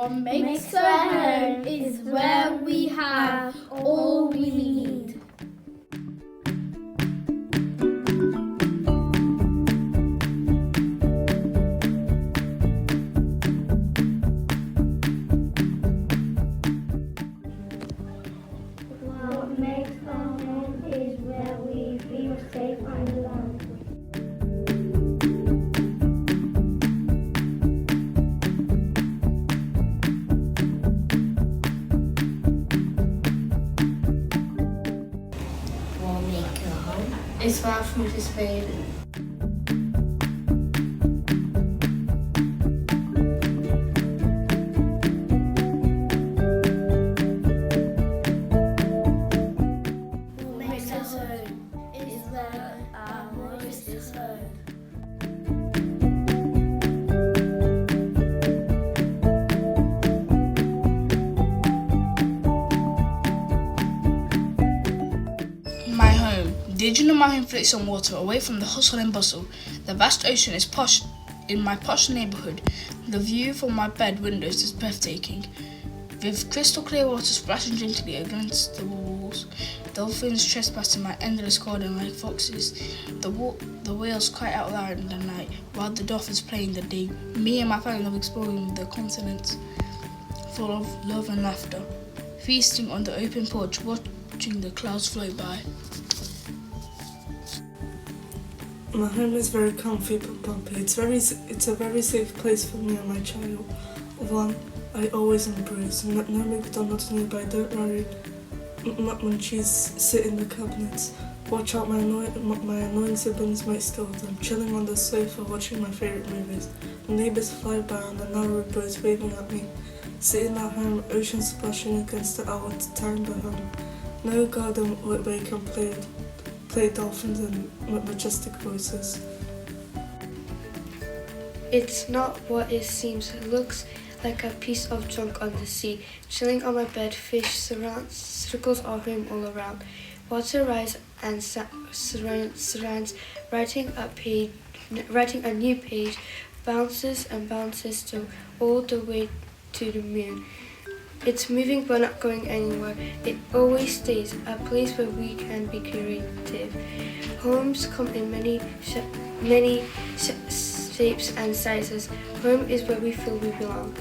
What makes a home is where we have all we need. What makes a home is where we feel safe and loved. What makes a home is where food is made. What makes us home is where our voice is heard. My home. Did you know my home floats on water, away from the hustle and bustle? The vast ocean is posh in my posh neighbourhood. The view from my bed windows is breathtaking, with crystal clear water splashing gently against the walls. Dolphins trespass in my endless garden like foxes. The whales cry out loud in the night, while the dolphins play in the day. Me and my family love exploring the continent, full of love and laughter, feasting on the open porch, watching the clouds flow by. My home is very comfy but bumpy. It's a very safe place for me and my child. One, I always embrace. No McDonald's nearby, don't worry. Munchies sit in the cabinets. Watch out, my annoying siblings might steal them. Chilling on the sofa, watching my favourite movies. The neighbours fly by on the narrow boats waving at me. Sitting at home, ocean splashing against the hour time behind. No garden where we can play dolphins and majestic voices. It's not what it seems. It looks like a piece of junk on the sea. Chilling on my bed, fish circles our home all around. Water rise and surrounds, writing a new page, bounces and bounces to all the way to the moon. It's moving but not going anywhere. It always stays, a place where we can be creative. Homes come in many shapes and sizes. Home is where we feel we belong.